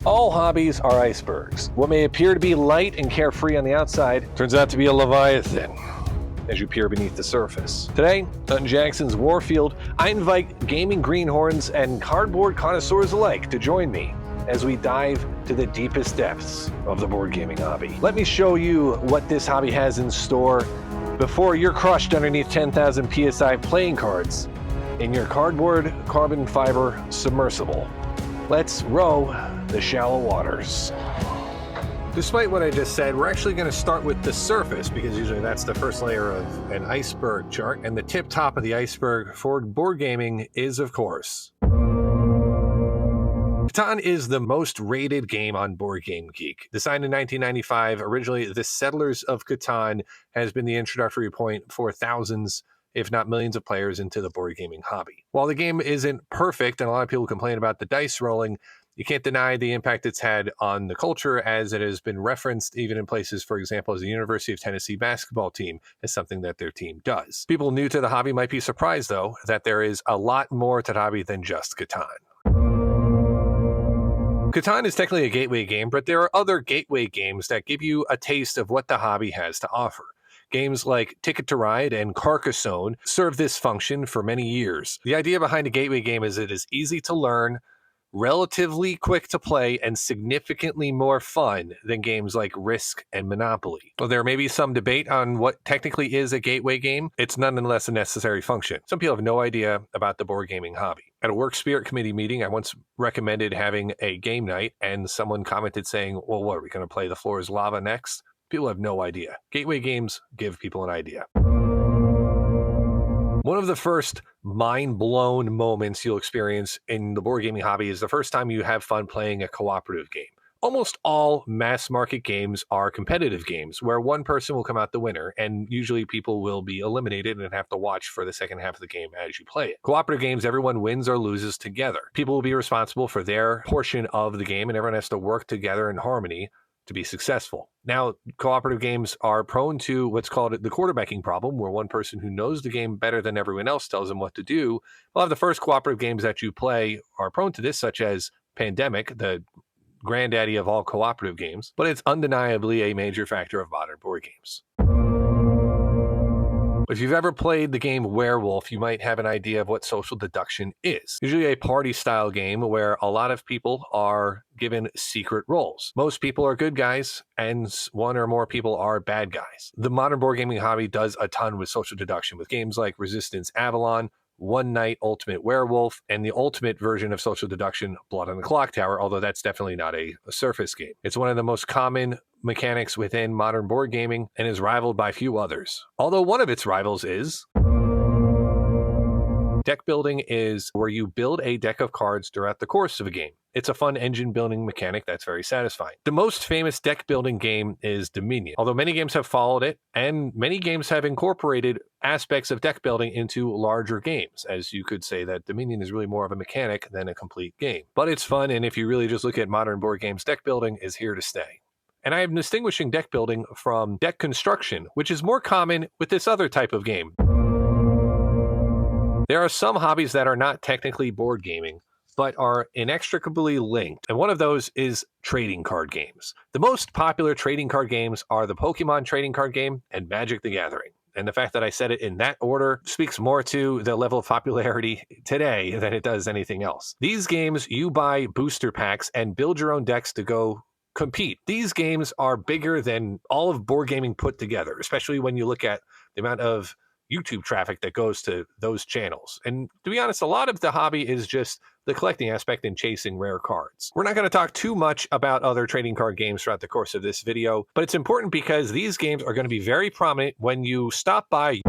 All hobbies are icebergs. What may appear to be light and carefree on the outside turns out to be a leviathan as you peer beneath the surface. Today, on Jackson's Warfield, I invite gaming greenhorns and cardboard connoisseurs alike to join me as we dive to the deepest depths of the board gaming hobby. Let me show you what this hobby has in store before you're crushed underneath 10,000 PSI playing cards in your cardboard carbon fiber submersible. Let's row the shallow waters. Despite what I just said, we're actually going to start with the surface because usually that's the first layer of an iceberg chart, and the tip top of the iceberg for board gaming is, of course, Catan is the most rated game on Board Game Geek. Designed in 1995, originally the Settlers of Catan has been the introductory point for thousands, if not millions of players into the board gaming hobby. While the game isn't perfect, and a lot of people complain about the dice rolling, you can't deny the impact it's had on the culture, as it has been referenced even in places, for example, as the University of Tennessee basketball team as something that their team does. People new to the hobby might be surprised, though, that there is a lot more to the hobby than just Catan. Catan is technically a gateway game, but there are other gateway games that give you a taste of what the hobby has to offer. Games like Ticket to Ride and Carcassonne served this function for many years. The idea behind a gateway game is it is easy to learn, relatively quick to play, and significantly more fun than games like Risk and Monopoly. While there may be some debate on what technically is a gateway game, it's nonetheless a necessary function. Some people have no idea about the board gaming hobby. At a Work Spirit Committee meeting, I once recommended having a game night, and someone commented saying, well, what, are we going to play The Floor is Lava next? People have no idea. Gateway games give people an idea. One of the first mind-blown moments you'll experience in the board gaming hobby is the first time you have fun playing a cooperative game. Almost all mass-market games are competitive games where one person will come out the winner, and usually people will be eliminated and have to watch for the second half of the game as you play it. Cooperative games, everyone wins or loses together. People will be responsible for their portion of the game, and everyone has to work together in harmony to be successful. Now, cooperative games are prone to what's called the quarterbacking problem, where one person who knows the game better than everyone else tells them what to do. Well, of the first cooperative games that you play are prone to this, such as Pandemic, the granddaddy of all cooperative games, but it's undeniably a major factor of modern board games. If you've ever played the game Werewolf, you might have an idea of what social deduction is. Usually a party-style game where a lot of people are given secret roles. Most people are good guys, and one or more people are bad guys. The modern board gaming hobby does a ton with social deduction, with games like Resistance Avalon, One Night Ultimate Werewolf, and the ultimate version of social deduction, Blood on the Clock Tower, although that's definitely not a surface game. It's one of the most common mechanics within modern board gaming and is rivaled by few others. Although one of its rivals is deck building, is where you build a deck of cards throughout the course of a game. It's a fun engine building mechanic that's very satisfying. The most famous deck building game is Dominion, although many games have followed it, and many games have incorporated aspects of deck building into larger games, as you could say that Dominion is really more of a mechanic than a complete game. But it's fun, and if you really just look at modern board games, deck building is here to stay. And I am distinguishing deck building from deck construction, which is more common with this other type of game. There are some hobbies that are not technically board gaming, but are inextricably linked, and one of those is trading card games. The most popular trading card games are the Pokemon trading card game and Magic the Gathering. And the fact that I said it in that order speaks more to the level of popularity today than it does anything else. These games, you buy booster packs and build your own decks to go compete. These games are bigger than all of board gaming put together, especially when you look at the amount of YouTube traffic that goes to those channels. And to be honest, a lot of the hobby is just the collecting aspect and chasing rare cards. We're not going to talk too much about other trading card games throughout the course of this video, but it's important because these games are going to be very prominent when you stop by.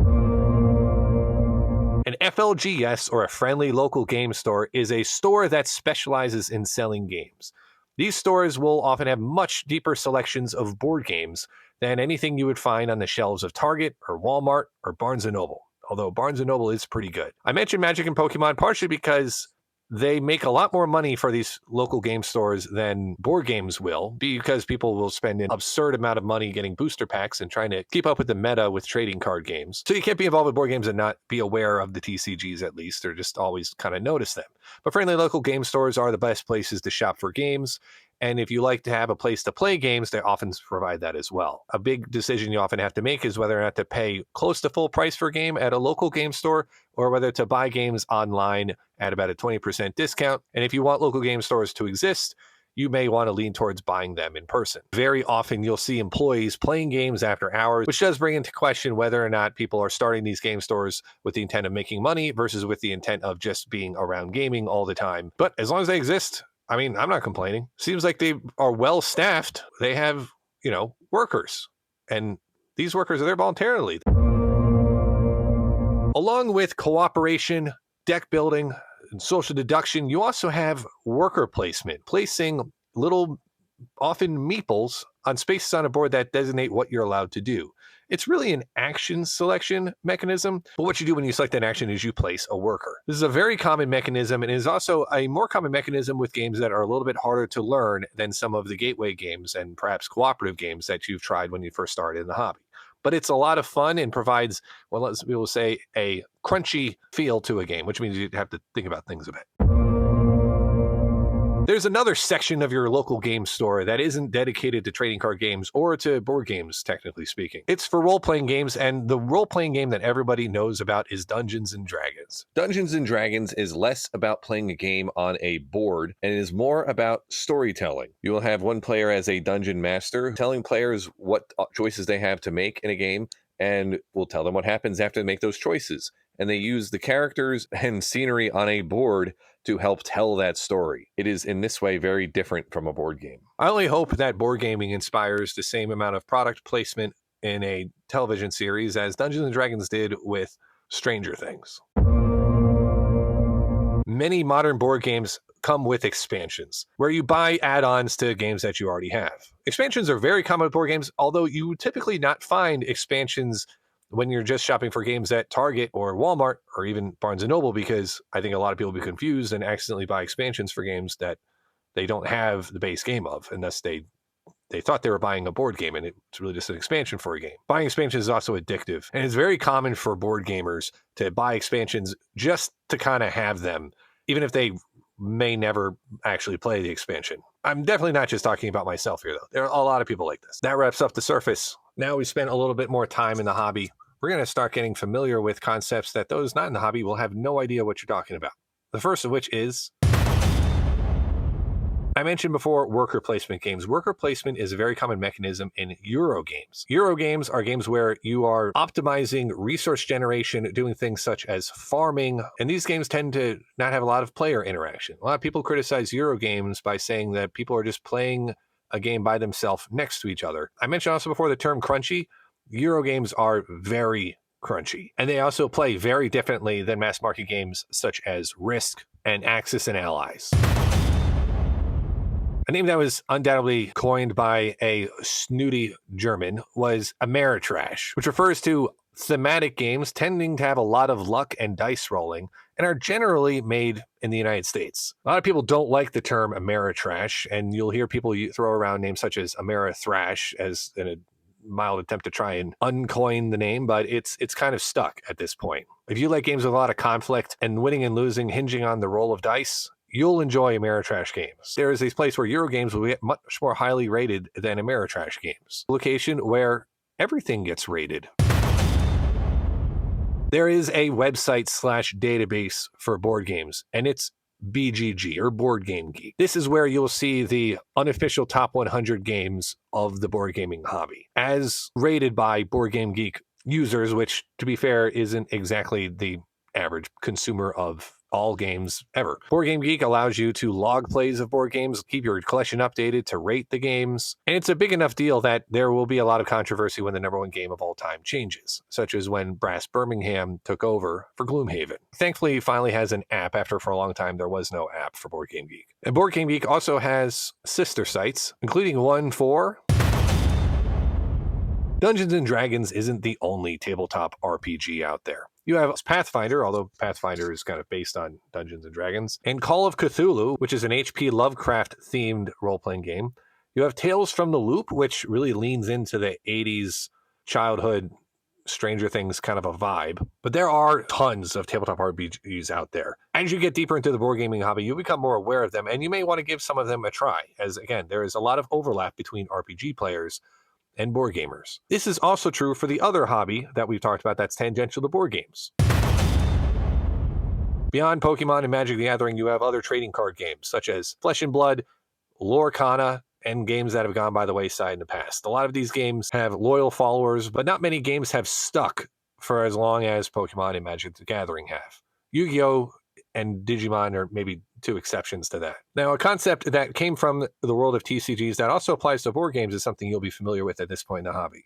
An FLGS, or a friendly local game store, is a store that specializes in selling games. These stores will often have much deeper selections of board games than anything you would find on the shelves of Target or Walmart or Barnes & Noble, although Barnes & Noble is pretty good. I mentioned Magic and Pokemon partially because they make a lot more money for these local game stores than board games will, because people will spend an absurd amount of money getting booster packs and trying to keep up with the meta with trading card games. So you can't be involved with board games and not be aware of the TCGs at least, or just always kind of notice them. But friendly local game stores are the best places to shop for games, And if you like to have a place to play games, they often provide that as well. A big decision you often have to make is whether or not to pay close to full price for a game at a local game store or whether to buy games online at about a 20% discount. And if you want local game stores to exist, you may want to lean towards buying them in person. Very often you'll see employees playing games after hours, which does bring into question whether or not people are starting these game stores with the intent of making money versus with the intent of just being around gaming all the time. But as long as they exist, I mean, I'm not complaining. Seems like they are well staffed. They have, workers, and these workers are there voluntarily. Along with cooperation, deck building, and social deduction, you also have worker placement, placing little, often meeples on spaces on a board that designate what you're allowed to do. It's really an action selection mechanism, but what you do when you select an action is you place a worker. This is a very common mechanism and is also a more common mechanism with games that are a little bit harder to learn than some of the gateway games and perhaps cooperative games that you've tried when you first started in the hobby. But it's a lot of fun and provides, well, let's be able to say, a crunchy feel to a game, which means you have to think about things a bit. There's another section of your local game store that isn't dedicated to trading card games or to board games, technically speaking. It's for role-playing games, and the role-playing game that everybody knows about is Dungeons & Dragons. Dungeons & Dragons is less about playing a game on a board and is more about storytelling. You will have one player as a dungeon master telling players what choices they have to make in a game, and will tell them what happens after they make those choices. And they use the characters and scenery on a board to help tell that story. It is in this way very different from a board game. I only hope that board gaming inspires the same amount of product placement in a television series as Dungeons & Dragons did with Stranger Things. Many modern board games come with expansions, where you buy add-ons to games that you already have. Expansions are very common with board games, although you typically not find expansions when you're just shopping for games at Target or Walmart or even Barnes & Noble, because I think a lot of people will be confused and accidentally buy expansions for games that they don't have the base game of, and thus they thought they were buying a board game, and it's really just an expansion for a game. Buying expansions is also addictive, and it's very common for board gamers to buy expansions just to kind of have them, even if they may never actually play the expansion. I'm definitely not just talking about myself here, though. There are a lot of people like this. That wraps up the surface. Now we spent a little bit more time in the hobby. We're going to start getting familiar with concepts that those not in the hobby will have no idea what you're talking about. The first of which is, I mentioned before, worker placement games. Worker placement is a very common mechanism in Euro games. Euro games are games where you are optimizing resource generation, doing things such as farming, and these games tend to not have a lot of player interaction. A lot of people criticize Euro games by saying that people are just playing a game by themselves next to each other. I mentioned also before the term crunchy. Euro games are very crunchy, and they also play very differently than mass market games such as Risk and Axis and Allies. A name that was undoubtedly coined by a snooty German was Ameritrash, which refers to thematic games tending to have a lot of luck and dice rolling and are generally made in the United States. A lot of people don't like the term Ameritrash, and you'll hear people throw around names such as Amerithrash as in a mild attempt to try and uncoin the name, but it's kind of stuck at this point. If you like games with a lot of conflict and winning and losing hinging on the roll of dice, you'll enjoy Ameritrash games. There is a place where Euro games will be much more highly rated than Ameritrash games. A location where everything gets rated. There is a website/database for board games, and it's BGG, or Board Game Geek. This is where you'll see the unofficial top 100 games of the board gaming hobby, as rated by Board Game Geek users, which, to be fair, isn't exactly the average consumer of all games ever. Board Game Geek allows you to log plays of board games, keep your collection updated, to rate the games, and it's a big enough deal that there will be a lot of controversy when the number one game of all time changes, such as when Brass Birmingham took over for Gloomhaven. Thankfully, it finally has an app after for a long time there was no app for Board Game Geek. And Board Game Geek also has sister sites, including one for Dungeons & Dragons isn't the only tabletop RPG out there. You have Pathfinder, although Pathfinder is kind of based on Dungeons & Dragons, and Call of Cthulhu, which is an H.P. Lovecraft-themed role-playing game. You have Tales from the Loop, which really leans into the 80s childhood Stranger Things kind of a vibe. But there are tons of tabletop RPGs out there. As you get deeper into the board gaming hobby, you become more aware of them, and you may want to give some of them a try, as again, there is a lot of overlap between RPG players and board gamers. This is also true for the other hobby that we've talked about that's tangential to board games. Beyond Pokemon and Magic the Gathering, you have other trading card games, such as Flesh and Blood, Lorcana, and games that have gone by the wayside in the past. A lot of these games have loyal followers, but not many games have stuck for as long as Pokemon and Magic the Gathering have. Yu-Gi-Oh! And Digimon are maybe two exceptions to that. Now, a concept that came from the world of TCGs that also applies to board games is something you'll be familiar with at this point in the hobby.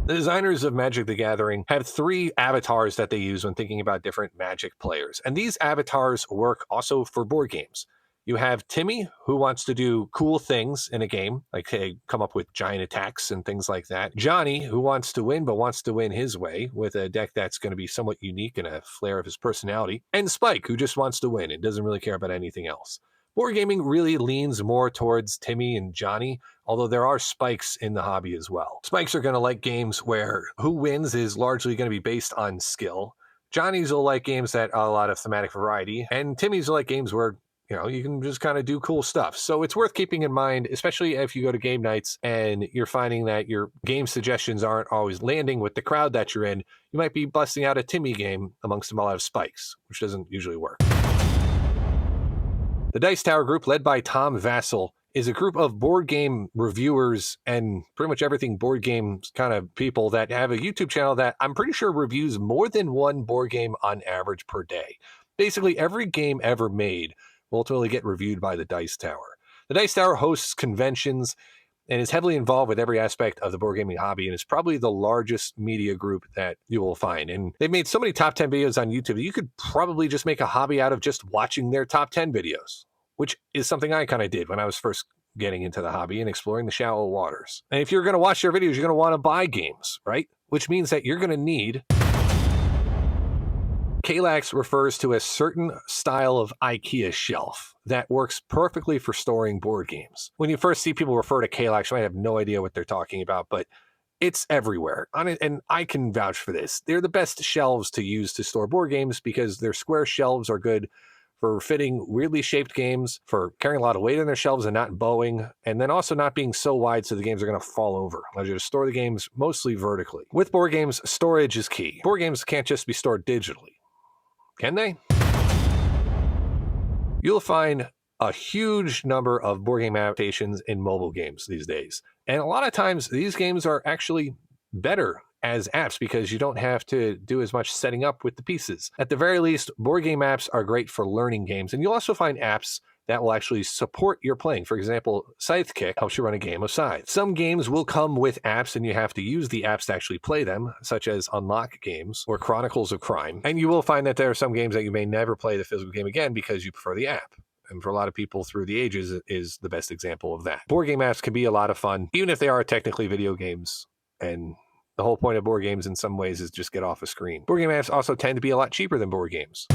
The designers of Magic the Gathering have 3 avatars that they use when thinking about different Magic players. And these avatars work also for board games. You have Timmy, who wants to do cool things in a game, like come up with giant attacks and things like that. Johnny, who wants to win, but wants to win his way with a deck that's going to be somewhat unique and a flair of his personality. And Spike, who just wants to win and doesn't really care about anything else. Board gaming really leans more towards Timmy and Johnny, although there are spikes in the hobby as well. Spikes are going to like games where who wins is largely going to be based on skill. Johnny's will like games that are a lot of thematic variety, and Timmy's will like games where you can just kind of do cool stuff. So it's worth keeping in mind, especially if you go to game nights and you're finding that your game suggestions aren't always landing with the crowd that you're in. You might be busting out a Timmy game amongst them all have spikes, which doesn't usually work. The Dice Tower Group, led by Tom Vassell, is a group of board game reviewers and pretty much everything board games kind of people that have a YouTube channel that I'm pretty sure reviews more than one board game on average per day. Basically, every game ever made will ultimately get reviewed by the Dice Tower. The Dice Tower hosts conventions and is heavily involved with every aspect of the board gaming hobby, and is probably the largest media group that you will find. And they've made so many top 10 videos on YouTube that you could probably just make a hobby out of just watching their top 10 videos, which is something I kind of did when I was first getting into the hobby and exploring the shallow waters. And if you're going to watch their videos, you're going to want to buy games, right? Which means that you're going to need... Kallax refers to a certain style of IKEA shelf that works perfectly for storing board games. When you first see people refer to Kallax, you might have no idea what they're talking about, but it's everywhere. And I can vouch for this. They're the best shelves to use to store board games because their square shelves are good for fitting weirdly shaped games, for carrying a lot of weight on their shelves and not bowing, and then also not being so wide so the games are going to fall over. Allows you to store the games mostly vertically. With board games, storage is key. Board games can't just be stored digitally. Can they? You'll find a huge number of board game adaptations in mobile games these days. And a lot of times these games are actually better as apps because you don't have to do as much setting up with the pieces. At the very least, board game apps are great for learning games. And you'll also find apps that will actually support your playing. For example, Sidekick helps you run a game of Scythe. Some games will come with apps and you have to use the apps to actually play them, such as Unlock games or Chronicles of Crime. And you will find that there are some games that you may never play the physical game again because you prefer the app. And for a lot of people through the ages, it is the best example of that. Board game apps can be a lot of fun, even if they are technically video games. And the whole point of board games in some ways is just get off a screen. Board game apps also tend to be a lot cheaper than board games.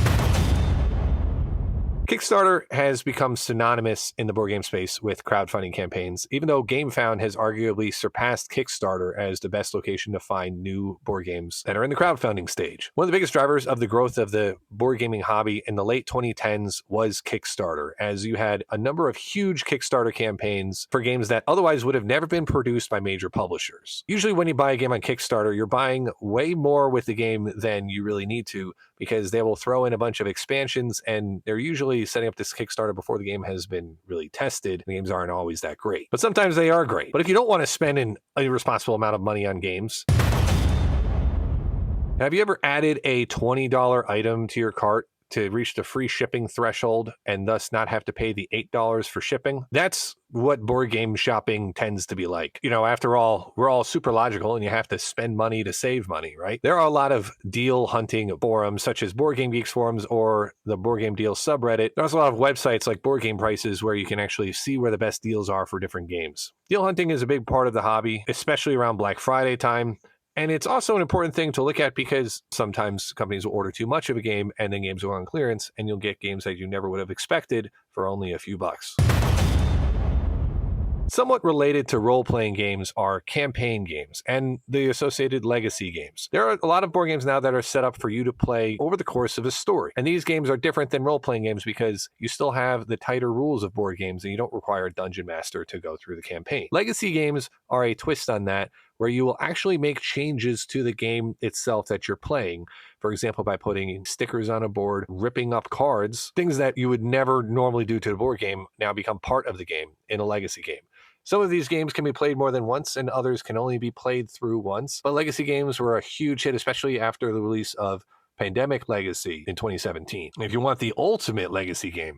Kickstarter has become synonymous in the board game space with crowdfunding campaigns, even though GameFound has arguably surpassed Kickstarter as the best location to find new board games that are in the crowdfunding stage. One of the biggest drivers of the growth of the board gaming hobby in the late 2010s was Kickstarter, as you had a number of huge Kickstarter campaigns for games that otherwise would have never been produced by major publishers. Usually when you buy a game on Kickstarter, you're buying way more with the game than you really need to, because they will throw in a bunch of expansions, and they're usually setting up this Kickstarter before the game has been really tested. The games aren't always that great, but sometimes they are great. But if you don't want to spend an irresponsible amount of money on games, have you ever added a $20 item to your cart to reach the free shipping threshold and thus not have to pay the $8 for shipping? That's what board game shopping tends to be like. After all, we're all super logical and you have to spend money to save money, right? There are a lot of deal hunting forums such as Board Game Geeks forums or the Board Game Deals subreddit. There's a lot of websites like Board Game Prices where you can actually see where the best deals are for different games. Deal hunting is a big part of the hobby, especially around Black Friday time. And it's also an important thing to look at because sometimes companies will order too much of a game and then games will go on clearance and you'll get games that you never would have expected for only a few bucks. Somewhat related to role-playing games are campaign games and the associated legacy games. There are a lot of board games now that are set up for you to play over the course of a story. And these games are different than role-playing games because you still have the tighter rules of board games and you don't require a dungeon master to go through the campaign. Legacy games are a twist on that, where you will actually make changes to the game itself that you're playing. For example, by putting stickers on a board, ripping up cards, things that you would never normally do to the board game now become part of the game in a legacy game. Some of these games can be played more than once, and others can only be played through once. But legacy games were a huge hit, especially after the release of Pandemic Legacy in 2017. If you want the ultimate legacy game,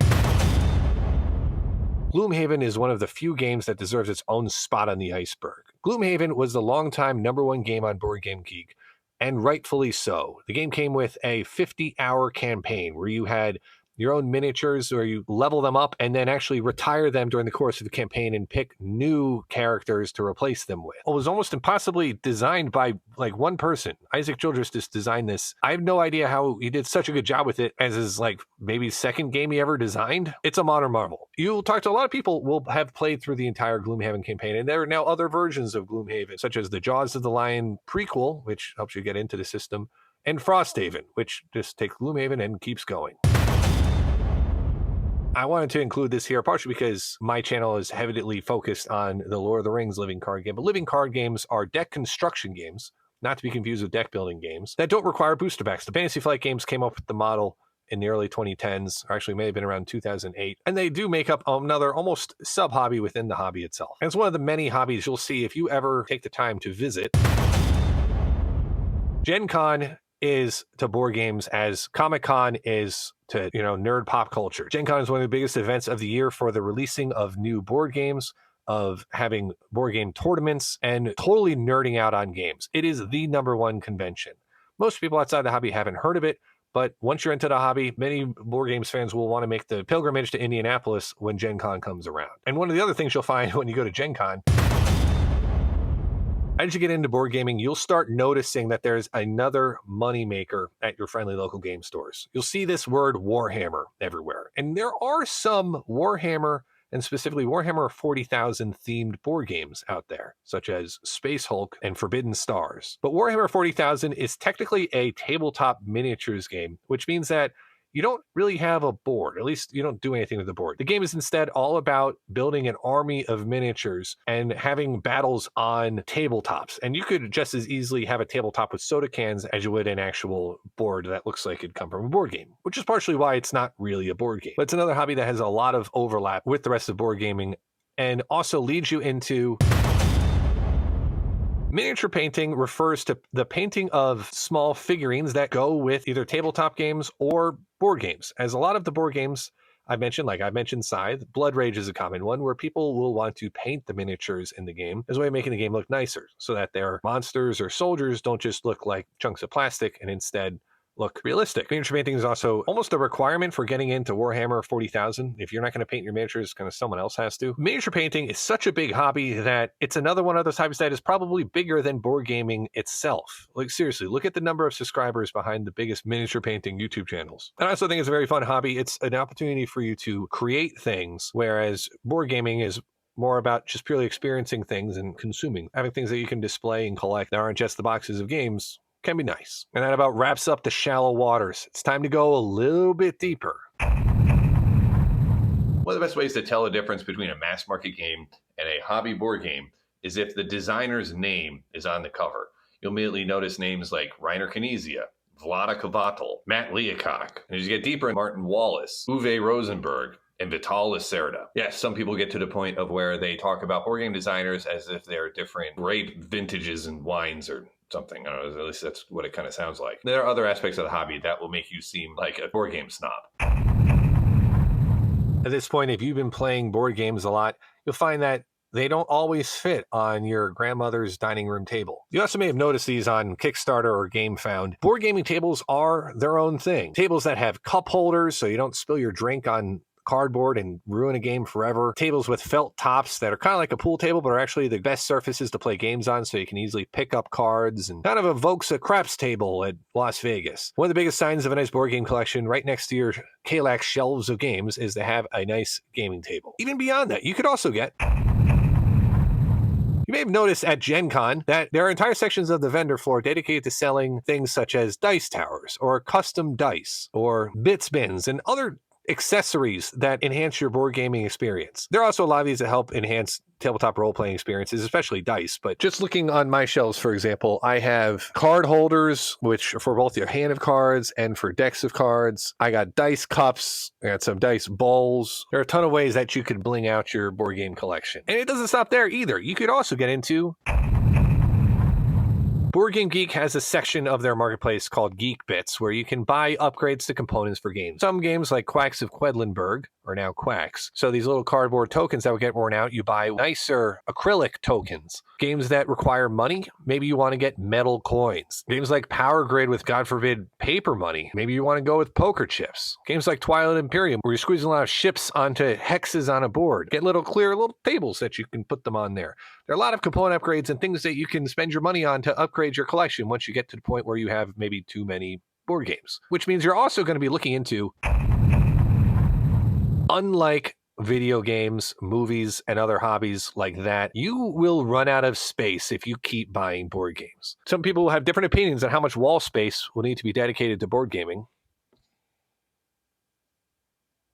Gloomhaven is one of the few games that deserves its own spot on the iceberg. Gloomhaven was the longtime #1 game on Board Game Geek, and rightfully so. The game came with a 50-hour campaign where you had your own miniatures where you level them up and then actually retire them during the course of the campaign and pick new characters to replace them with. It was almost impossibly designed by like one person. Isaac Childress just designed this. I have no idea how he did such a good job with it as his like maybe second game he ever designed. It's a modern marvel. You'll talk to a lot of people will have played through the entire Gloomhaven campaign, and there are now other versions of Gloomhaven, such as the Jaws of the Lion prequel, which helps you get into the system, and Frosthaven, which just takes Gloomhaven and keeps going. I wanted to include this here partially because my channel is heavily focused on the Lord of the Rings living card game. But living card games are deck construction games, not to be confused with deck building games, that don't require booster packs. The Fantasy Flight games came up with the model in the early 2010s, or actually may have been around 2008. And they do make up another almost sub-hobby within the hobby itself. And it's one of the many hobbies you'll see if you ever take the time to visit. Gen Con is to board games as Comic-Con is to, nerd pop culture. Gen Con is one of the biggest events of the year for the releasing of new board games, of having board game tournaments, and totally nerding out on games. It is the #1 convention. Most people outside the hobby haven't heard of it, but once you're into the hobby, many board games fans will want to make the pilgrimage to Indianapolis when Gen Con comes around. And one of the other things you'll find when you go to Gen Con, as you get into board gaming, you'll start noticing that there's another moneymaker at your friendly local game stores. You'll see this word Warhammer everywhere. And there are some Warhammer, and specifically Warhammer 40,000 themed board games out there, such as Space Hulk and Forbidden Stars. But Warhammer 40,000 is technically a tabletop miniatures game, which means that you don't really have a board. At least you don't do anything with the board. The game is instead all about building an army of miniatures and having battles on tabletops. And you could just as easily have a tabletop with soda cans as you would an actual board that looks like it'd come from a board game, which is partially why it's not really a board game. But it's another hobby that has a lot of overlap with the rest of board gaming and also leads you into... Miniature painting refers to the painting of small figurines that go with either tabletop games or board games. As a lot of the board games I've mentioned Scythe, Blood Rage is a common one where people will want to paint the miniatures in the game as a way of making the game look nicer so that their monsters or soldiers don't just look like chunks of plastic and instead look realistic. Miniature painting is also almost a requirement for getting into Warhammer 40,000. If you're not going to paint your miniatures, kind of someone else has to. Miniature painting is such a big hobby that it's another one of those hobbies that is probably bigger than board gaming itself. Like seriously, look at the number of subscribers behind the biggest miniature painting YouTube channels. And I also think it's a very fun hobby. It's an opportunity for you to create things, whereas board gaming is more about just purely experiencing things and consuming. Having things that you can display and collect that aren't just the boxes of games can be nice. And that about wraps up the shallow waters. It's time to go a little bit deeper. One of the best ways to tell the difference between a mass market game and a hobby board game is if the designer's name is on the cover. You'll immediately notice names like Reiner Knizia, Vlada Kovatel, Matt Leacock. And as you get deeper, Martin Wallace, Uwe Rosenberg, and Vital Lacerda. Yes, some people get to the point of where they talk about board game designers as if they're different grape vintages and wines or something. I don't know, at least that's what it kind of sounds like. There are other aspects of the hobby that will make you seem like a board game snob. At this point, if you've been playing board games a lot, you'll find that they don't always fit on your grandmother's dining room table. You also may have noticed these on Kickstarter or GameFound. Board gaming tables are their own thing. Tables that have cup holders so you don't spill your drink on cardboard and ruin a game forever. Tables with felt tops that are kind of like a pool table, but are actually the best surfaces to play games on so you can easily pick up cards and kind of evokes a craps table at Las Vegas. One of the biggest signs of a nice board game collection right next to your Kallax shelves of games is to have a nice gaming table. Even beyond that, you could also get may have noticed at Gen Con that there are entire sections of the vendor floor dedicated to selling things such as dice towers, or custom dice, or bits bins, and other accessories that enhance your board gaming experience. There are also a lot of these that help enhance tabletop role-playing experiences, especially dice. But just looking on my shelves, for example, I have card holders, which are for both your hand of cards and for decks of cards. I got dice cups. I got some dice bowls. There are a ton of ways that you could bling out your board game collection. And it doesn't stop there either. You could also get into... Board Game Geek has a section of their marketplace called Geek Bits, where you can buy upgrades to components for games. Some games like Quacks of Quedlinburg are now Quacks. So these little cardboard tokens that will get worn out, you buy nicer acrylic tokens. Games that require money, maybe you want to get metal coins. Games like Power Grid with, God forbid, paper money. Maybe you want to go with poker chips. Games like Twilight Imperium, where you're squeezing a lot of ships onto hexes on a board. Get little clear little tables that you can put them on there. There are a lot of component upgrades and things that you can spend your money on to upgrade your collection once you get to the point where you have maybe too many board games, which means you're also going to be looking into, unlike video games, movies, and other hobbies like that, you will run out of space if you keep buying board games. Some people will have different opinions on how much wall space will need to be dedicated to board gaming.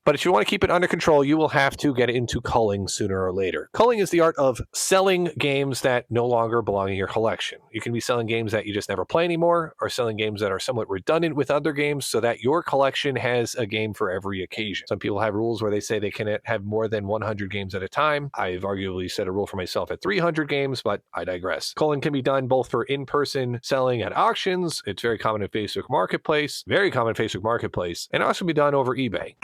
But if you want to keep it under control, you will have to get into culling sooner or later. Culling is the art of selling games that no longer belong in your collection. You can be selling games that you just never play anymore, or selling games that are somewhat redundant with other games so that your collection has a game for every occasion. Some people have rules where they say they can have more than 100 games at a time. I've arguably set a rule for myself at 300 games, but I digress. Culling can be done both for in-person selling at auctions. It's very common in Facebook Marketplace, and also be done over eBay.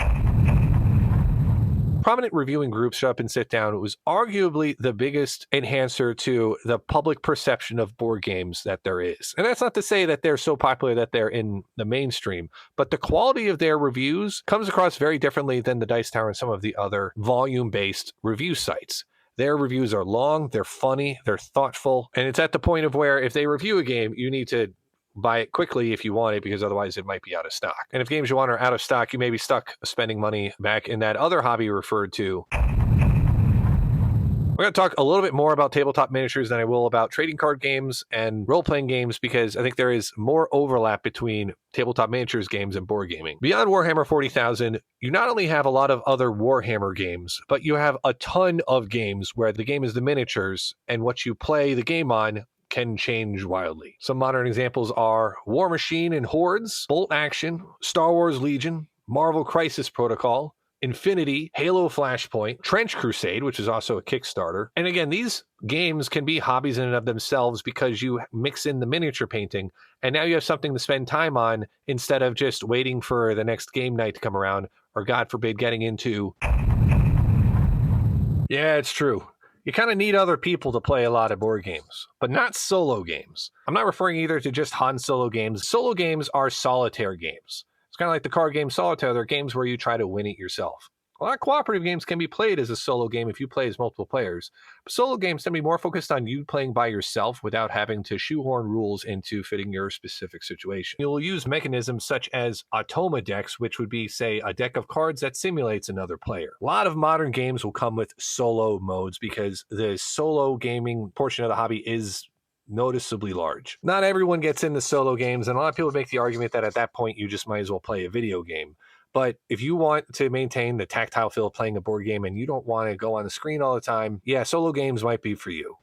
Prominent reviewing groups shut up and sit down. It was arguably the biggest enhancer to the public perception of board games that there is. And that's not to say that they're so popular that they're in the mainstream, but the quality of their reviews comes across very differently than the Dice Tower and some of the other volume-based review sites. Their reviews are long, they're funny, they're thoughtful, and it's at the point of where if they review a game, you need to buy it quickly if you want it, because otherwise it might be out of stock. And if games you want are out of stock, you may be stuck spending money back in that other hobby referred to. We're going to talk a little bit more about tabletop miniatures than I will about trading card games and role-playing games, because I think there is more overlap between tabletop miniatures games and board gaming. Beyond Warhammer 40,000, you not only have a lot of other Warhammer games, but you have a ton of games where the game is the miniatures, and what you play the game on can change wildly. Some modern examples are War Machine and Hordes, Bolt Action, Star Wars Legion, Marvel Crisis Protocol, Infinity, Halo Flashpoint, Trench Crusade, which is also a Kickstarter. And again, these games can be hobbies in and of themselves because you mix in the miniature painting, and now you have something to spend time on instead of just waiting for the next game night to come around, or God forbid, getting into... Yeah, it's true. You kind of need other people to play a lot of board games, but not solo games. I'm not referring either to just Han Solo games. Solo games are solitaire games. It's kind of like the card game Solitaire. They're games where you try to win it yourself. A lot of cooperative games can be played as a solo game if you play as multiple players. But solo games tend to be more focused on you playing by yourself without having to shoehorn rules into fitting your specific situation. You'll use mechanisms such as automa decks, which would be, say, a deck of cards that simulates another player. A lot of modern games will come with solo modes because the solo gaming portion of the hobby is noticeably large. Not everyone gets into solo games, and a lot of people make the argument that at that point you just might as well play a video game. But if you want to maintain the tactile feel of playing a board game and you don't want to go on the screen all the time, yeah, solo games might be for you.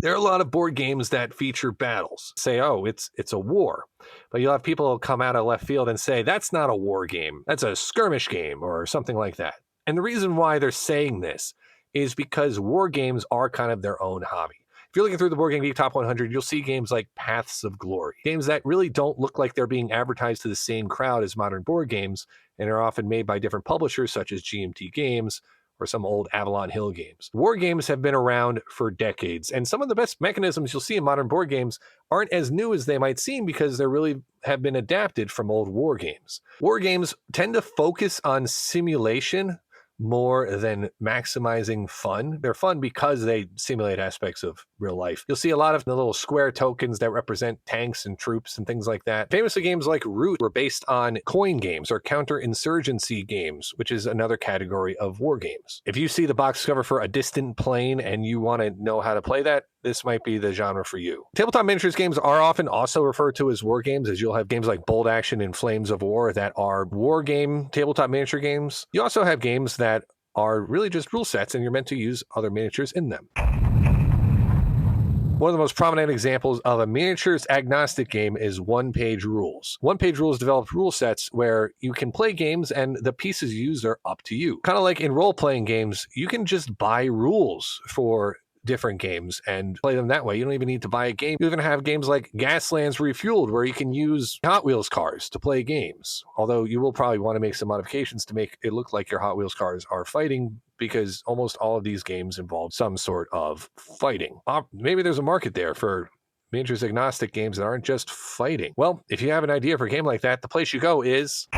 There are a lot of board games that feature battles. Say, oh, it's a war. But you'll have people come out of left field and say, that's not a war game. That's a skirmish game or something like that. And the reason why they're saying this is because war games are kind of their own hobby. If you're looking through the Board Game Geek Top 100, you'll see games like Paths of Glory, games that really don't look like they're being advertised to the same crowd as modern board games, and are often made by different publishers such as GMT Games or some old Avalon Hill games. War games have been around for decades, and some of the best mechanisms you'll see in modern board games aren't as new as they might seem because they really have been adapted from old war games. War games tend to focus on simulation more than maximizing fun. They're fun because they simulate aspects of real life. You'll see a lot of the little square tokens that represent tanks and troops and things like that. Famously, games like Root were based on coin games or counterinsurgency games, which is another category of war games. If you see the box cover for A Distant Plane and you want to know how to play that, this might be the genre for you. Tabletop miniatures games are often also referred to as war games, as you'll have games like Bold Action and Flames of War that are war game tabletop miniature games. You also have games that are really just rule sets and you're meant to use other miniatures in them. One of the most prominent examples of a miniatures agnostic game is One Page Rules. One Page Rules developed rule sets where you can play games and the pieces used are up to you. Kind of like in role-playing games, you can just buy rules for different games and play them that way. You don't even need to buy a game. You even have games like Gaslands Refueled where you can use Hot Wheels cars to play games. Although you will probably want to make some modifications to make it look like your Hot Wheels cars are fighting, because almost all of these games involve some sort of fighting. Maybe there's a market there for miniatures agnostic games that aren't just fighting. Well, if you have an idea for a game like that, the place you go is...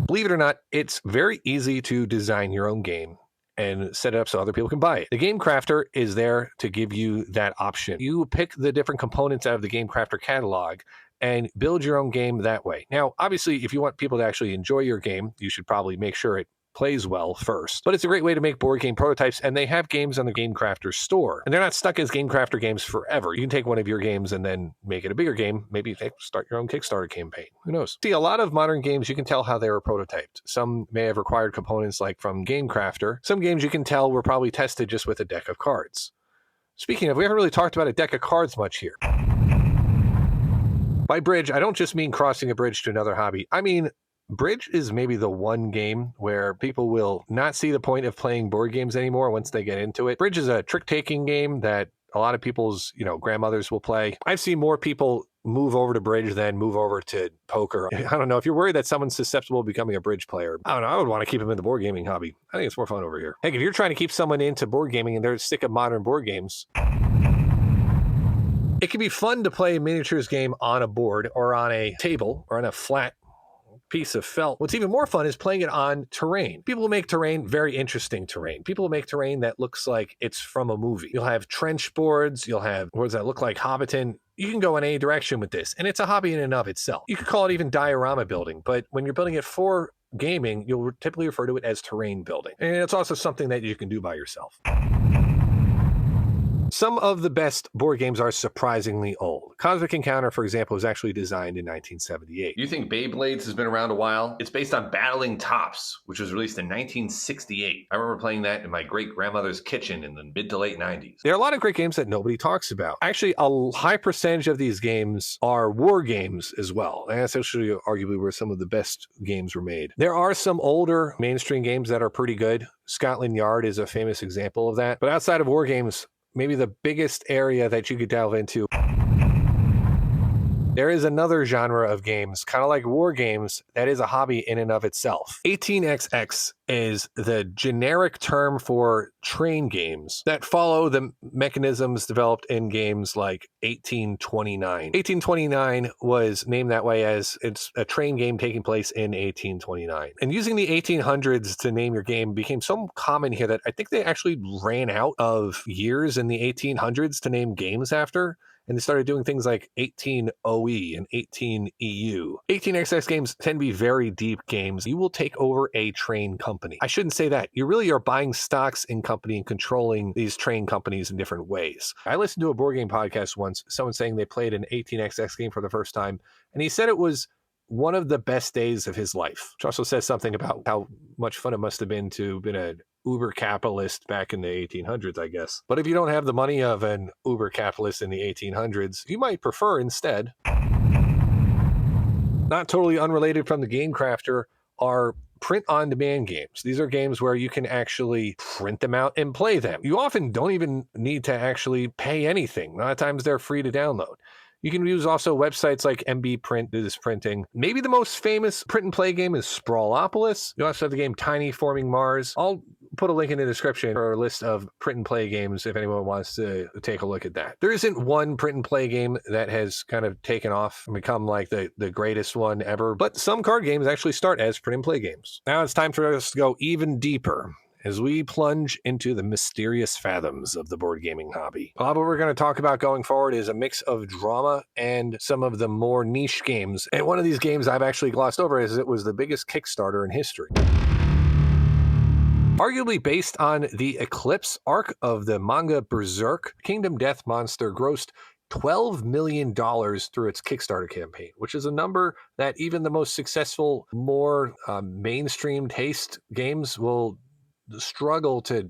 Believe it or not, it's very easy to design your own game and set it up so other people can buy it. The Game Crafter is there to give you that option. You pick the different components out of the Game Crafter catalog and build your own game that way. Now, obviously, if you want people to actually enjoy your game, you should probably make sure it plays well first. But it's a great way to make board game prototypes, and they have games on the Game Crafter store. And they're not stuck as Game Crafter games forever. You can take one of your games and then make it a bigger game. Maybe start your own Kickstarter campaign. Who knows? See, a lot of modern games, you can tell how they were prototyped. Some may have required components like from Game Crafter. Some games you can tell were probably tested just with a deck of cards. Speaking of, we haven't really talked about a deck of cards much here. By bridge, I don't just mean crossing a bridge to another hobby. I mean, bridge is maybe the one game where people will not see the point of playing board games anymore once they get into it. Bridge is a trick-taking game that a lot of people's, grandmothers will play. I've seen more people move over to bridge than move over to poker. I don't know. If you're worried that someone's susceptible to becoming a bridge player, I don't know. I would want to keep them in the board gaming hobby. I think it's more fun over here. Heck, if you're trying to keep someone into board gaming and they're sick of modern board games, it can be fun to play a miniatures game on a board or on a table or on a flat piece of felt. What's even more fun is playing it on terrain. People will make terrain very interesting terrain. People will make terrain that looks like it's from a movie. You'll have trench boards. You'll have boards that look like Hobbiton. You can go in any direction with this, and it's a hobby in and of itself. You could call it even diorama building, but when you're building it for gaming, you'll typically refer to it as terrain building. And it's also something that you can do by yourself. Some of the best board games are surprisingly old. Cosmic Encounter, for example, was actually designed in 1978. You think Beyblades has been around a while? It's based on Battling Tops, which was released in 1968. I remember playing that in my great-grandmother's kitchen in the mid to late 90s. There are a lot of great games that nobody talks about. Actually, a high percentage of these games are war games as well. And that's actually arguably where some of the best games were made. There are some older mainstream games that are pretty good. Scotland Yard is a famous example of that. But outside of war games, maybe the biggest area that you could delve into, there is another genre of games, kind of like war games, that is a hobby in and of itself. 18xx is the generic term for train games that follow the mechanisms developed in games like 1829. 1829 was named that way as it's a train game taking place in 1829. And using the 1800s to name your game became so common here that I think they actually ran out of years in the 1800s to name games after. And they started doing things like 18OE and 18EU. 18xx games tend to be very deep games. You will take over a train company. I shouldn't say that. You really are buying stocks in company and controlling these train companies in different ways. I listened to a board game podcast once, someone saying they played an 18xx game for the first time, and he said it was one of the best days of his life, which also says something about how much fun it must have been to have been an uber capitalist back in the 1800s, I guess. But if you don't have the money of an uber capitalist in the 1800s, you might prefer instead. Not totally unrelated from the Game Crafter are print-on-demand games. These are games where you can actually print them out and play them. You often don't even need to actually pay anything. A lot of times they're free to download. You can use also websites like MB Print, do this printing. Maybe the most famous print and play game is Sprawlopolis. You also have the game Tiny Forming Mars. All put a link in the description for a list of print and play games if anyone wants to take a look at that. There isn't one print and play game that has kind of taken off and become like the greatest one ever, but some card games actually start as print and play games. Now it's time for us to go even deeper as we plunge into the mysterious fathoms of the board gaming hobby. What we're going to talk about going forward is a mix of drama and some of the more niche games. And one of these games I've actually glossed over is it was the biggest Kickstarter in history. Arguably based on the Eclipse arc of the manga Berserk, Kingdom Death Monster grossed $12 million through its Kickstarter campaign, which is a number that even the most successful, more mainstream taste games will struggle to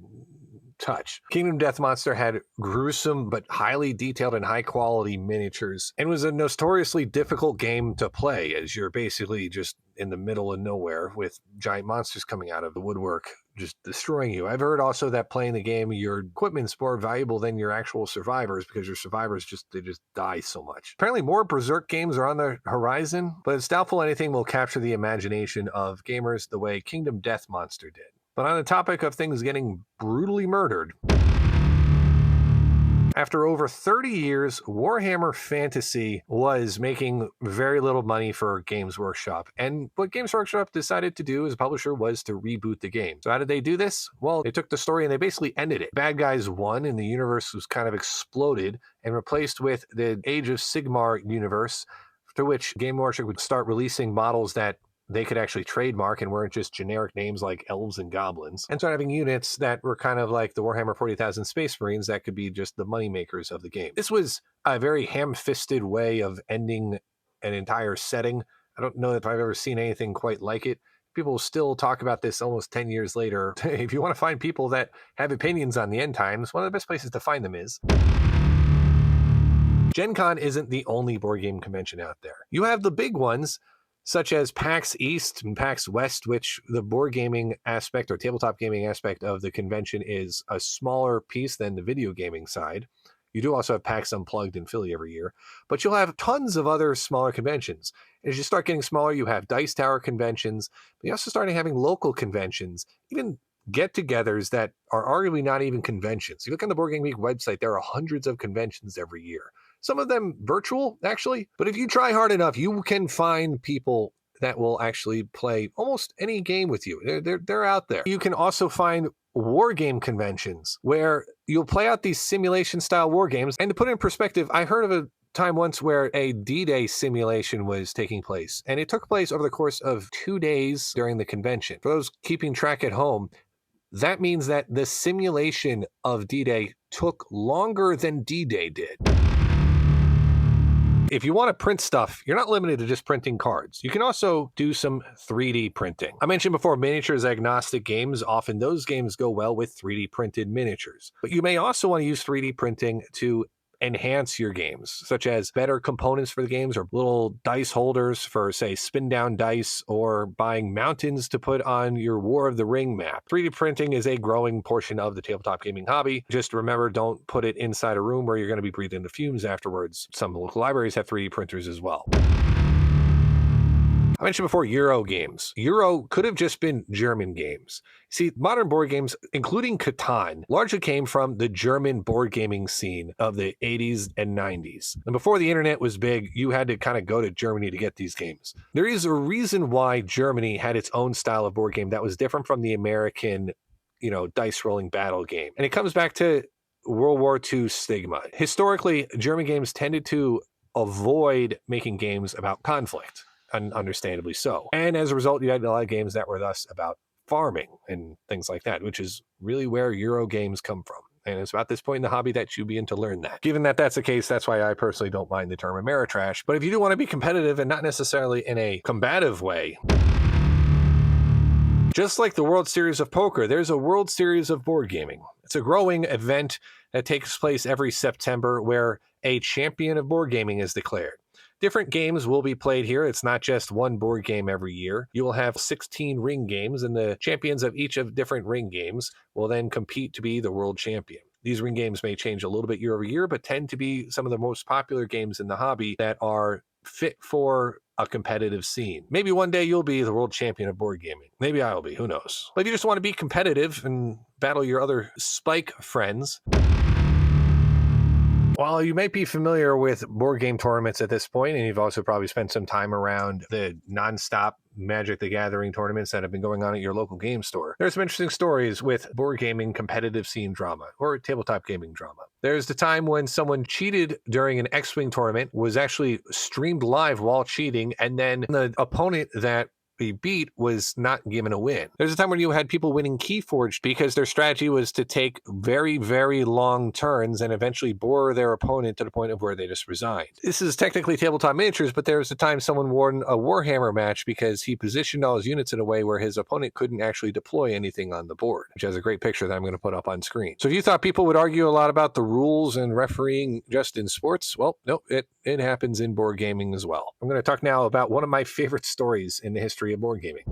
touch. Kingdom Death Monster had gruesome but highly detailed and high quality miniatures and was a notoriously difficult game to play as you're basically just in the middle of nowhere with giant monsters coming out of the woodwork just destroying you. I've heard also that playing the game, your equipment's more valuable than your actual survivors because your survivors just die so much. Apparently more Berserk games are on the horizon, but it's doubtful anything will capture the imagination of gamers the way Kingdom Death Monster did. But on the topic of things getting brutally murdered, after over 30 years, Warhammer Fantasy was making very little money for Games Workshop. And what Games Workshop decided to do as a publisher was to reboot the game. So how did they do this? Well, they took the story and they basically ended it. Bad guys won and the universe was kind of exploded and replaced with the Age of Sigmar universe, through which Game Workshop would start releasing models that they could actually trademark and weren't just generic names like elves and goblins, and start having units that were kind of like the Warhammer 40,000 Space Marines that could be just the money makers of the game. This was a very ham-fisted way of ending an entire setting. I don't know if I've ever seen anything quite like it. People still talk about this almost 10 years later. If you want to find people that have opinions on the end times, one of the best places to find them is Gen Con isn't the only board game convention out there. You have the big ones, such as PAX East and PAX West, which the board gaming aspect or tabletop gaming aspect of the convention is a smaller piece than the video gaming side. You do also have PAX Unplugged in Philly every year, but you'll have tons of other smaller conventions. As you start getting smaller, you have Dice Tower conventions, but you also start having local conventions, even get-togethers that are arguably not even conventions. You look on the Board Game Week website, there are hundreds of conventions every year. Some of them virtual, actually. But if you try hard enough, you can find people that will actually play almost any game with you. They're out there. You can also find war game conventions where you'll play out these simulation style war games. And to put it in perspective, I heard of a time once where a D-Day simulation was taking place. And it took place over the course of 2 days during the convention. For those keeping track at home, that means that the simulation of D-Day took longer than D-Day did. If you want to print stuff, you're not limited to just printing cards. You can also do some 3D printing. I mentioned before miniatures agnostic games. Often those games go well with 3D printed miniatures. But you may also want to use 3D printing to enhance your games, such as better components for the games or little dice holders for, say, spin down dice, or buying mountains to put on your War of the Ring map. 3D printing is a growing portion of the tabletop gaming hobby. Just remember, don't put it inside a room where you're going to be breathing the fumes afterwards. Some local libraries have 3D printers as well. I mentioned before Euro games. Euro could have just been German games. See, modern board games, including Catan, largely came from the German board gaming scene of the 80s and 90s. And before the internet was big, you had to kind of go to Germany to get these games. There is a reason why Germany had its own style of board game that was different from the American, dice rolling battle game. And it comes back to World War II stigma. Historically, German games tended to avoid making games about conflict. And understandably so. And as a result, you had a lot of games that were thus about farming and things like that, which is really where Euro games come from. And it's about this point in the hobby that you begin to learn that. Given that that's the case, that's why I personally don't mind the term Ameritrash. But if you do want to be competitive and not necessarily in a combative way, just like the World Series of Poker, there's a World Series of Board Gaming. It's a growing event that takes place every September where a champion of board gaming is declared. Different games will be played here. It's not just one board game every year. You will have 16 ring games, and the champions of each of different ring games will then compete to be the world champion. These ring games may change a little bit year over year, but tend to be some of the most popular games in the hobby that are fit for a competitive scene. Maybe one day you'll be the world champion of board gaming. Maybe I'll be, who knows? But if you just want to be competitive and battle your other Spike friends, while you might be familiar with board game tournaments at this point, and you've also probably spent some time around the nonstop Magic the Gathering tournaments that have been going on at your local game store, there's some interesting stories with board gaming competitive scene drama or tabletop gaming drama. There's the time when someone cheated during an X-Wing tournament, was actually streamed live while cheating, and then the opponent that he beat was not given a win. There's a time when you had people winning Keyforged because their strategy was to take very, very long turns and eventually bore their opponent to the point of where they just resigned. This is technically tabletop miniatures, but there was a time someone won a Warhammer match because he positioned all his units in a way where his opponent couldn't actually deploy anything on the board, which has a great picture that I'm going to put up on screen. So if you thought people would argue a lot about the rules and refereeing just in sports, well, no, it happens in board gaming as well. I'm going to talk now about one of my favorite stories in the history of board gaming.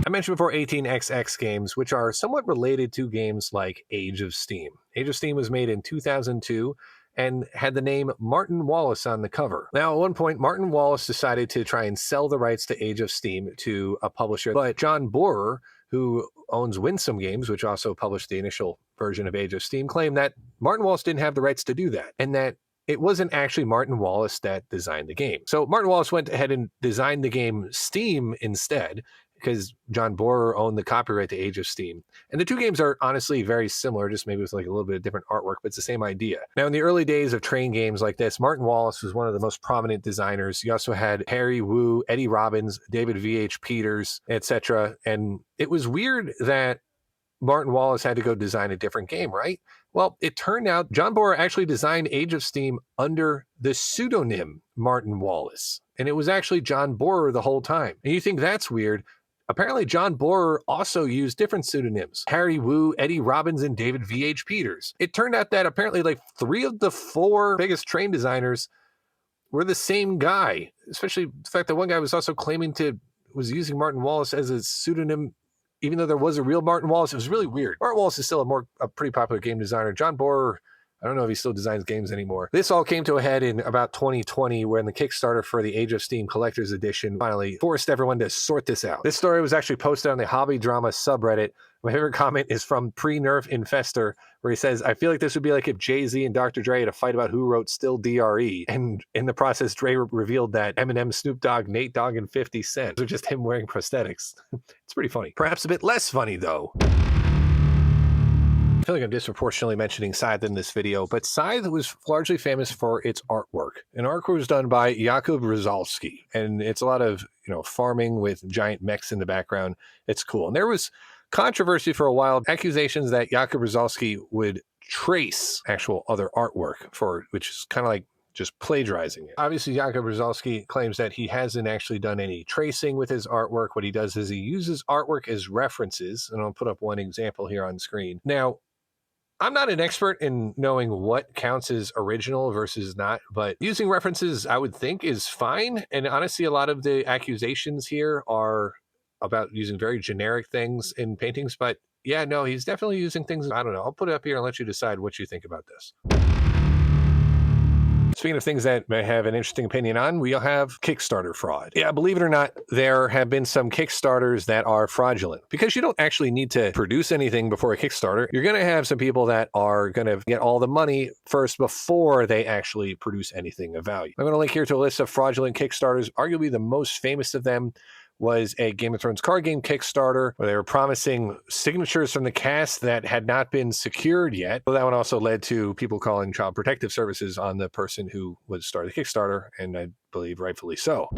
I mentioned before 18xx games, which are somewhat related to games like Age of Steam. Age of Steam was made in 2002 and had the name Martin Wallace on the cover. Now, at one point, Martin Wallace decided to try and sell the rights to Age of Steam to a publisher, but John Borer, who owns Winsome Games, which also published the initial version of Age of Steam, claimed that Martin Wallace didn't have the rights to do that, and that it wasn't actually Martin Wallace that designed the game. So Martin Wallace went ahead and designed the game Steam instead, because John Borer owned the copyright to Age of Steam. And the two games are honestly very similar, just maybe with like a little bit of different artwork, but it's the same idea. Now, in the early days of train games like this, Martin Wallace was one of the most prominent designers. You also had Harry Wu, Eddie Robbins, David V.H. Peters, etc. And it was weird that Martin Wallace had to go design a different game, right? Well, it turned out John Borer actually designed Age of Steam under the pseudonym Martin Wallace. And it was actually John Borer the whole time. And you think that's weird. Apparently, John Borer also used different pseudonyms: Harry Wu, Eddie Robbins, and David V.H. Peters. It turned out that apparently like 3 of the 4 biggest train designers were the same guy, especially the fact that one guy was also was using Martin Wallace as a pseudonym, even though there was a real Martin Wallace. It was really weird. Martin Wallace is still a pretty popular game designer. John Borer, I don't know if he still designs games anymore. This all came to a head in about 2020 when the Kickstarter for the Age of Steam Collector's Edition finally forced everyone to sort this out. This story was actually posted on the Hobby Drama subreddit. My favorite comment is from Pre-Nerf Infestor, where he says, "I feel like this would be like if Jay-Z and Dr. Dre had a fight about who wrote Still DRE. And in the process, Dre revealed that Eminem, Snoop Dogg, Nate Dogg, and 50 Cent are just him wearing prosthetics." It's pretty funny. Perhaps a bit less funny, though. I feel like I'm disproportionately mentioning Scythe in this video, but Scythe was largely famous for its artwork. And artwork was done by Jakub Rozalski, and it's a lot of farming with giant mechs in the background. It's cool. And there was controversy for a while, accusations that Jakub Rozalski would trace actual other artwork which is kind of like just plagiarizing it. Obviously, Jakub Rozalski claims that he hasn't actually done any tracing with his artwork. What he does is he uses artwork as references, and I'll put up one example here on screen. Now, I'm not an expert in knowing what counts as original versus not, but using references, I would think, is fine. And honestly, a lot of the accusations here are about using very generic things in paintings. But yeah, no, he's definitely using things. I don't know. I'll put it up here and let you decide what you think about this. Speaking of things that may have an interesting opinion on, we'll have Kickstarter fraud. Yeah, believe it or not, there have been some Kickstarters that are fraudulent. Because you don't actually need to produce anything before a Kickstarter, you're going to have some people that are going to get all the money first before they actually produce anything of value. I'm going to link here to a list of fraudulent Kickstarters. Arguably the most famous of them was a Game of Thrones card game Kickstarter where they were promising signatures from the cast that had not been secured yet. So that one also led to people calling Child Protective Services on the person who would start the Kickstarter, and I believe rightfully so.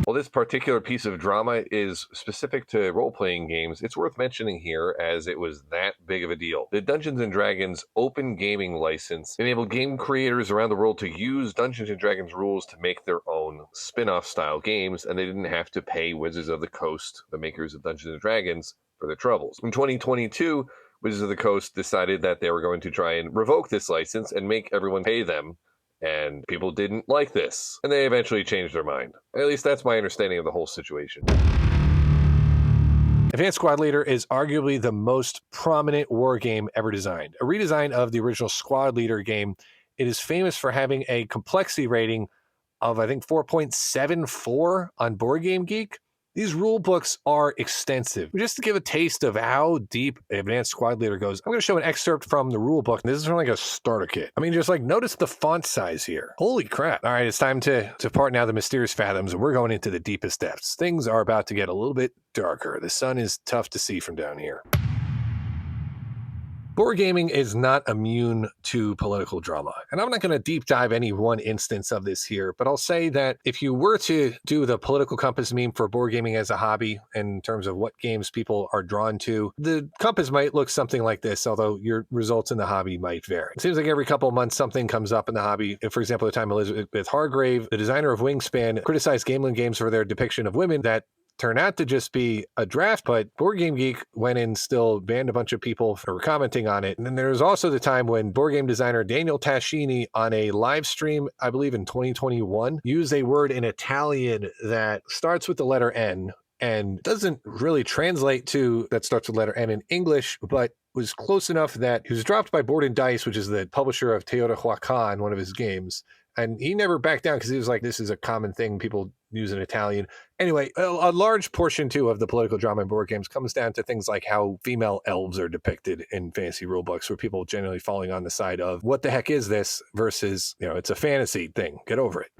Well, this particular piece of drama is specific to role-playing games. It's worth mentioning here as it was that big of a deal. The Dungeons & Dragons open gaming license enabled game creators around the world to use Dungeons & Dragons rules to make their own spin-off style games, and they didn't have to pay Wizards of the Coast, the makers of Dungeons & Dragons, for their troubles. In 2022, Wizards of the Coast decided that they were going to try and revoke this license and make everyone pay them. And people didn't like this, and they eventually changed their mind. At least that's my understanding of the whole situation. Advanced Squad Leader is arguably the most prominent war game ever designed. A redesign of the original Squad Leader game it is famous for having a complexity rating of, I think, 4.74 on Board Game Geek. These rule books are extensive. Just to give a taste of how deep Advanced Squad Leader goes, I'm going to show an excerpt from the rule book. This is from like a starter kit. I mean, just like notice the font size here. Holy crap. All right, it's time to part now the mysterious fathoms, and we're going into the deepest depths. Things are about to get a little bit darker. The sun is tough to see from down here. Board gaming is not immune to political drama. And I'm not going to deep dive any one instance of this here, but I'll say that if you were to do the political compass meme for board gaming as a hobby in terms of what games people are drawn to, the compass might look something like this, although your results in the hobby might vary. It seems like every couple of months something comes up in the hobby. For example, the time Elizabeth Hargrave, the designer of Wingspan, criticized Gamelin Games for their depiction of women that turned out to just be a draft, but Board Game Geek went and still banned a bunch of people for commenting on it. And then there was also the time when board game designer Daniel Tascini on a live stream, I believe in 2021, used a word in Italian that starts with the letter N and doesn't really translate to that starts with letter N in English, but was close enough that he was dropped by Board and Dice, which is the publisher of Teotihuacan, one of his games. And he never backed down because he was like, this is a common thing people use in Italian. Anyway, a large portion, too, of the political drama in board games comes down to things like how female elves are depicted in fantasy rulebooks, where people generally falling on the side of, what the heck is this, versus, it's a fantasy thing. Get over it.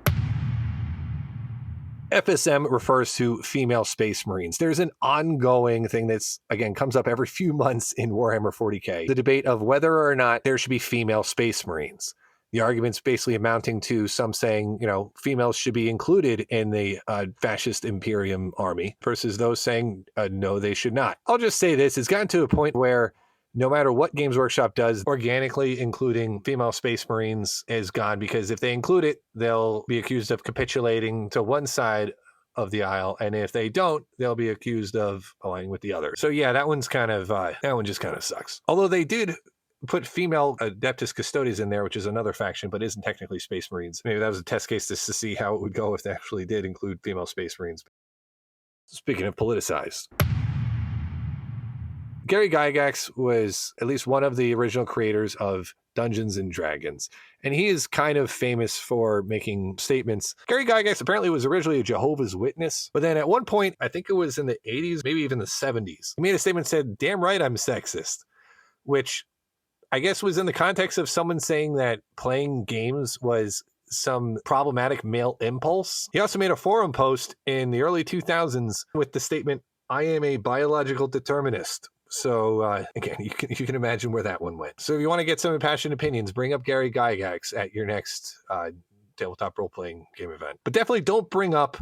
FSM refers to female space marines. There's an ongoing thing that's, again, comes up every few months in Warhammer 40K. The debate of whether or not there should be female space marines. The argument's basically amounting to some saying, females should be included in the fascist Imperium army versus those saying, no, they should not. I'll just say this. It's gotten to a point where no matter what Games Workshop does, organically including female space marines is gone, because if they include it, they'll be accused of capitulating to one side of the aisle, and if they don't, they'll be accused of aligning with the other. So yeah, that one just kind of sucks. Although they did put female Adeptus Custodes in there, which is another faction, but isn't technically Space Marines. Maybe that was a test case just to see how it would go if they actually did include female Space Marines. Speaking of politicized, Gary Gygax was at least one of the original creators of Dungeons and Dragons, and he is kind of famous for making statements. Gary Gygax apparently was originally a Jehovah's Witness, but then at one point, I think it was in the 80s, maybe even the 70s, he made a statement that said, "Damn right I'm sexist," which I guess was in the context of someone saying that playing games was some problematic male impulse. He also made a forum post in the early 2000s with the statement, "I am a biological determinist." So again, you can imagine where that one went. So if you want to get some impassioned opinions, bring up Gary Gygax at your next tabletop role-playing game event. But definitely don't bring up...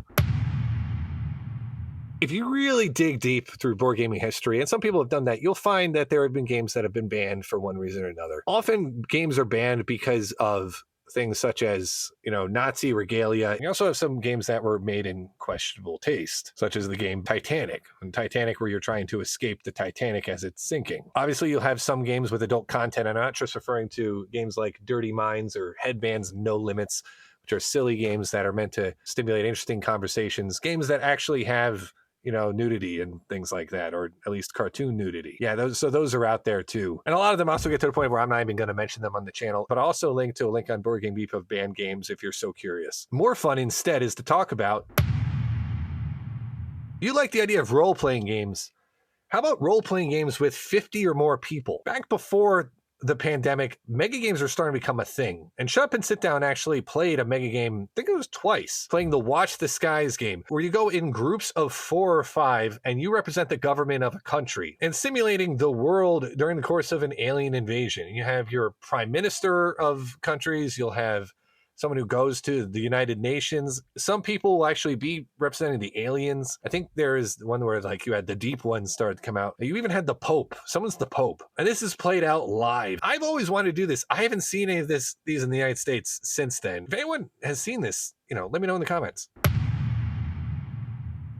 If you really dig deep through board gaming history, and some people have done that, you'll find that there have been games that have been banned for one reason or another. Often games are banned because of things such as, Nazi regalia. You also have some games that were made in questionable taste, such as the game Titanic. And Titanic, where you're trying to escape the Titanic as it's sinking. Obviously, you'll have some games with adult content. I'm not just referring to games like Dirty Minds or Headbands No Limits, which are silly games that are meant to stimulate interesting conversations. Games that actually have nudity and things like that, or at least cartoon nudity. Yeah, those are out there too. And a lot of them also get to the point where I'm not even going to mention them on the channel, but I'll also link to a link on Board Game Beef of banned games if you're so curious. More fun instead is to talk about, you like the idea of role-playing games. How about role-playing games with 50 or more people? Back before the pandemic, mega games were starting to become a thing. And Shut Up and Sit Down actually played a mega game, I think it was twice, playing the Watch the Skies game, where you go in groups of 4 or 5 and you represent the government of a country and simulating the world during the course of an alien invasion. You have your prime minister of countries, you'll have someone who goes to the United Nations. Some people will actually be representing the aliens. I think there is one where you had the deep ones start to come out. You even had the Pope. Someone's the Pope. And this is played out live. I've always wanted to do this. I haven't seen any of these in the United States since then. If anyone has seen this, let me know in the comments.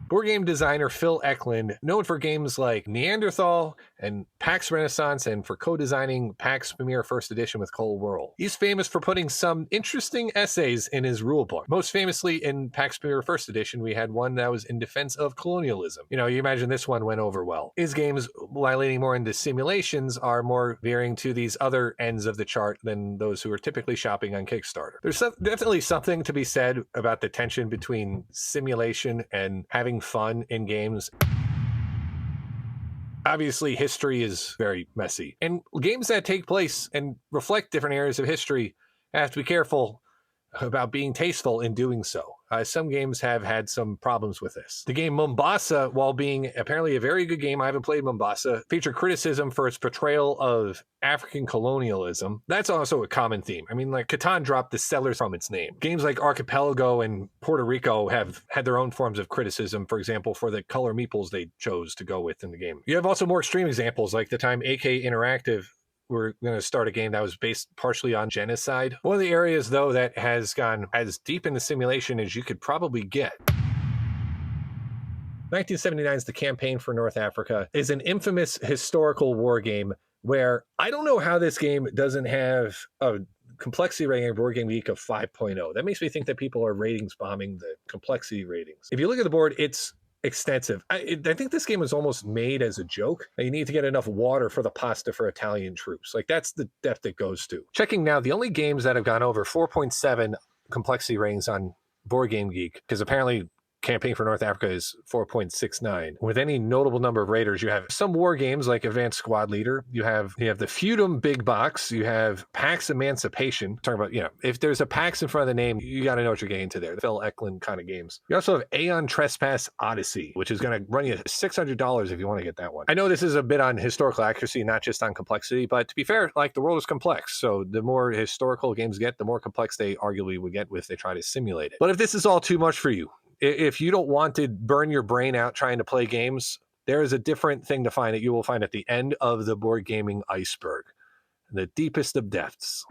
Board game designer Phil Eklund, known for games like Neanderthal and PAX Renaissance and for co-designing PAX Premier First Edition with Cold World. He's famous for putting some interesting essays in his rulebook. Most famously in PAX Premier First Edition, we had one that was in defense of colonialism. You imagine this one went over well. His games, while leaning more into simulations, are more veering to these other ends of the chart than those who are typically shopping on Kickstarter. There's definitely something to be said about the tension between simulation and having fun in games. Obviously, history is very messy, and games that take place and reflect different areas of history have to be careful about being tasteful in doing so. Some games have had some problems with this. The game Mombasa, while being apparently a very good game, I haven't played Mombasa, featured criticism for its portrayal of African colonialism. That's also a common theme. I mean, like Catan dropped the settlers from its name. Games like Archipelago and Puerto Rico have had their own forms of criticism, for example, for the color meeples they chose to go with in the game. You have also more extreme examples, like the time AK Interactive we're going to start a game that was based partially on genocide. One of the areas, though, that has gone as deep into simulation as you could probably get. 1979's The Campaign for North Africa is an infamous historical war game where I don't know how this game doesn't have a complexity rating of Board Game Geek of 5.0. That makes me think that people are ratings bombing the complexity ratings. If you look at the board, it's extensive. I think this game was almost made as a joke. You need to get enough water for the pasta for Italian troops. Like, that's the depth it goes to. Checking now, the only games that have gone over 4.7 complexity ratings on Board Game Geek, because apparently Campaign for North Africa is 4.69. With any notable number of raters, you have some war games like Advanced Squad Leader. You have the Feudum Big Box. You have PAX Emancipation. Talking about, if there's a PAX in front of the name, you got to know what you're getting into there. The Phil Eklund kind of games. You also have Aeon Trespass Odyssey, which is going to run you $600 if you want to get that one. I know this is a bit on historical accuracy, not just on complexity, but to be fair, like, the world is complex. So the more historical games get, the more complex they arguably would get if they try to simulate it. But if this is all too much for you, if you don't want to burn your brain out trying to play games, there is a different thing to find that you will find at the end of the board gaming iceberg, the deepest of depths.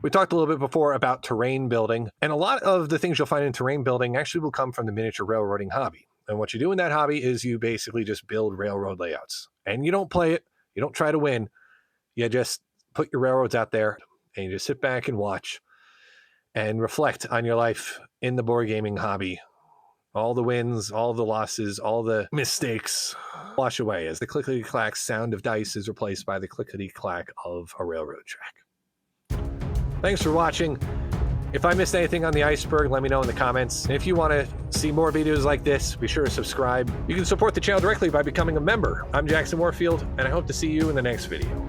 We talked a little bit before about terrain building, and a lot of the things you'll find in terrain building actually will come from the miniature railroading hobby. And what you do in that hobby is you basically just build railroad layouts. And you don't play it, you don't try to win, you just put your railroads out there, and you just sit back and watch and reflect on your life in the board gaming hobby. All the wins, all the losses, all the mistakes wash away as the clickety-clack sound of dice is replaced by the clickety-clack of a railroad track. Thanks for watching. If I missed anything on the iceberg, let me know in the comments. And if you want to see more videos like this, be sure to subscribe. You can support the channel directly by becoming a member. I'm Jackson Warfield, and I hope to see you in the next video.